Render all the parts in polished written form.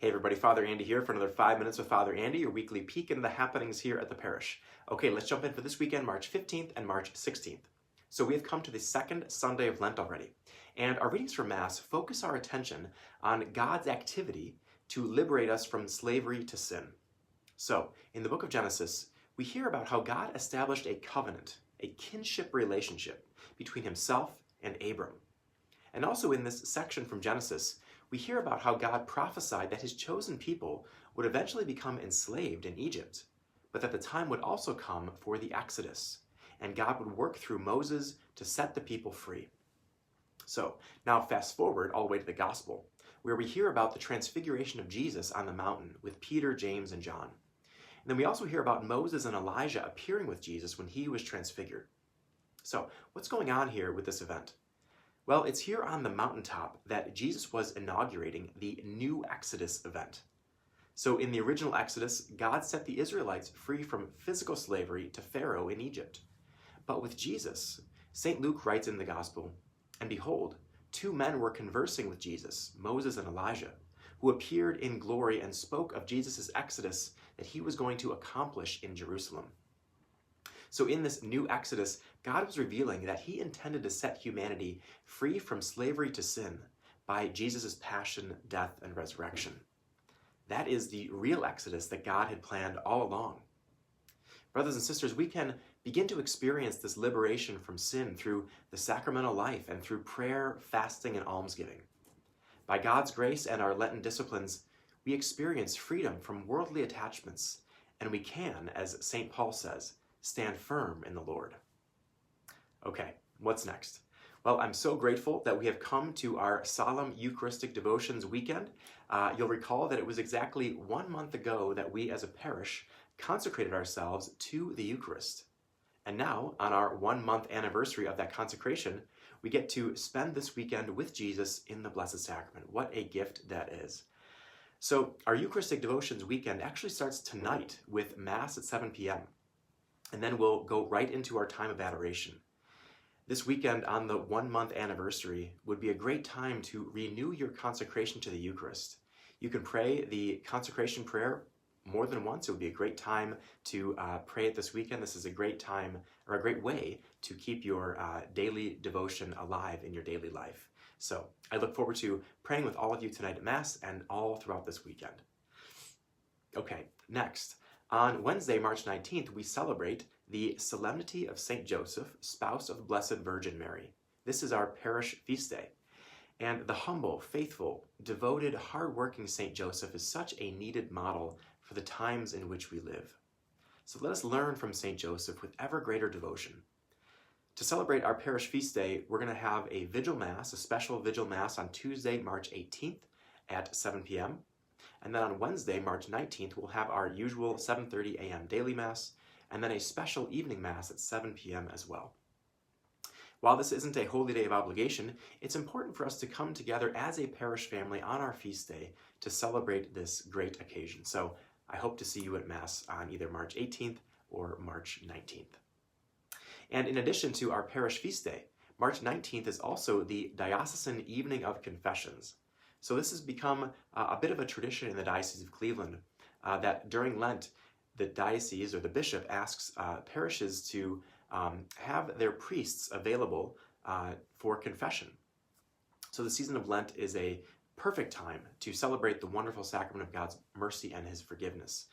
Hey everybody, Father Andy here for another 5 Minutes with Father Andy, your weekly peek into the happenings here at the parish. Okay, let's jump in for this weekend, March 15th and March 16th. So we have come to the second Sunday of Lent already, and our readings for Mass focus our attention on God's activity to liberate us from slavery to sin. So, in the book of Genesis, we hear about how God established a covenant, a kinship relationship between himself and Abram. And also in this section from Genesis, we hear about how God prophesied that his chosen people would eventually become enslaved in Egypt, but that the time would also come for the Exodus, and God would work through Moses to set the people free. So, now fast forward all the way to the Gospel, where we hear about the transfiguration of Jesus on the mountain with Peter, James, and John. And then we also hear about Moses and Elijah appearing with Jesus when he was transfigured. So, what's going on here with this event? Well, it's here on the mountaintop that Jesus was inaugurating the new Exodus event. So in the original Exodus, God set the Israelites free from physical slavery to Pharaoh in Egypt. But with Jesus, St. Luke writes in the Gospel, "And behold, two men were conversing with Jesus, Moses and Elijah, who appeared in glory and spoke of Jesus' Exodus that he was going to accomplish in Jerusalem." So in this new Exodus, God was revealing that he intended to set humanity free from slavery to sin by Jesus' passion, death, and resurrection. That is the real Exodus that God had planned all along. Brothers and sisters, we can begin to experience this liberation from sin through the sacramental life and through prayer, fasting, and almsgiving. By God's grace and our Lenten disciplines, we experience freedom from worldly attachments, and we can, as St. Paul says, stand firm in the Lord. Okay, what's next? Well, I'm so grateful that we have come to our solemn Eucharistic Devotions weekend. You'll recall that it was exactly 1 month ago that we as a parish consecrated ourselves to the Eucharist. And now, on our 1-month anniversary of that consecration, we get to spend this weekend with Jesus in the Blessed Sacrament. What a gift that is. So, our Eucharistic Devotions weekend actually starts tonight with Mass at 7 p.m. And then we'll go right into our time of adoration. This weekend on the 1-month anniversary would be a great time to renew your consecration to the Eucharist. You can pray the consecration prayer more than once. It would be a great time to pray it this weekend. This is a great time, or a great way, to keep your daily devotion alive in your daily life. So I look forward to praying with all of you tonight at Mass and all throughout this weekend. Okay, next. On Wednesday, March 19th, we celebrate the Solemnity of St. Joseph, spouse of the Blessed Virgin Mary. This is our parish feast day. And the humble, faithful, devoted, hard-working St. Joseph is such a needed model for the times in which we live. So let us learn from St. Joseph with ever greater devotion. To celebrate our parish feast day, we're going to have a Vigil Mass, a special Vigil Mass on Tuesday, March 18th at 7 p.m. And then on Wednesday, March 19th, we'll have our usual 7:30 a.m. daily Mass, and then a special evening Mass at 7 p.m. as well. While this isn't a holy day of obligation, it's important for us to come together as a parish family on our feast day to celebrate this great occasion. So I hope to see you at Mass on either March 18th or March 19th. And in addition to our parish feast day, March 19th is also the Diocesan Evening of Confessions. So this has become a bit of a tradition in the Diocese of Cleveland that during Lent, the diocese or the bishop asks parishes to have their priests available for confession. So the season of Lent is a perfect time to celebrate the wonderful sacrament of God's mercy and his forgiveness.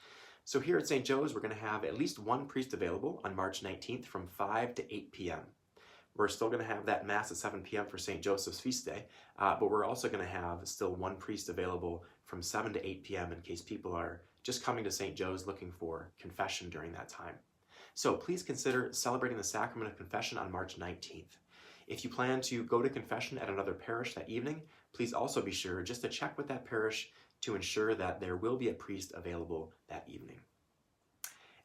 So here at St. Joe's, we're going to have at least one priest available on March 19th from 5 to 8 p.m. We're still going to have that Mass at 7 p.m. for St. Joseph's feast day, but we're also going to have still one priest available from 7 to 8 p.m. in case people are just coming to St. Joe's looking for confession during that time. So please consider celebrating the sacrament of confession on March 19th. If you plan to go to confession at another parish that evening, please also be sure just to check with that parish to ensure that there will be a priest available that evening.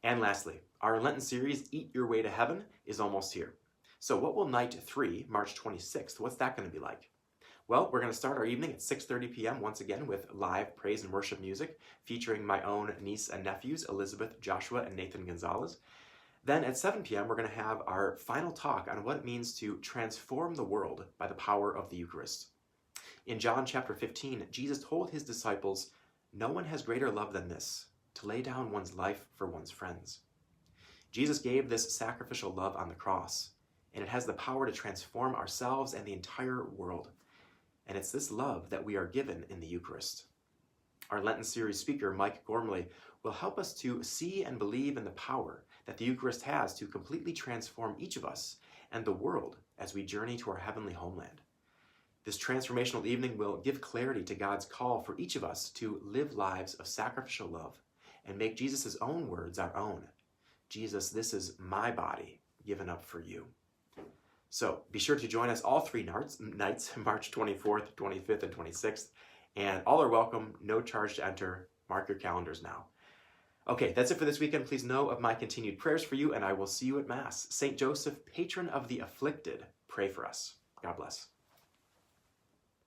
And lastly, our Lenten series, Eat Your Way to Heaven, is almost here. So what will night 3, March 26th, what's that going to be like? Well, we're going to start our evening at 6:30 p.m. once again with live praise and worship music featuring my own niece and nephews, Elizabeth, Joshua, and Nathan Gonzalez. Then at 7 p.m., we're going to have our final talk on what it means to transform the world by the power of the Eucharist. In John chapter 15, Jesus told his disciples No one has greater love than this, to lay down one's life for one's friends. Jesus gave this sacrificial love on the cross, and it has the power to transform ourselves and the entire world. And it's this love that we are given in the Eucharist. Our Lenten series speaker, Mike Gormley, will help us to see and believe in the power that the Eucharist has to completely transform each of us and the world as we journey to our heavenly homeland. This transformational evening will give clarity to God's call for each of us to live lives of sacrificial love and make Jesus' own words our own. Jesus, this is my body given up for you. So be sure to join us all 3 nights, March 24th, 25th, and 26th. And all are welcome, no charge to enter. Mark your calendars now. Okay, that's it for this weekend. Please know of my continued prayers for you, and I will see you at Mass. St. Joseph, patron of the afflicted, pray for us. God bless.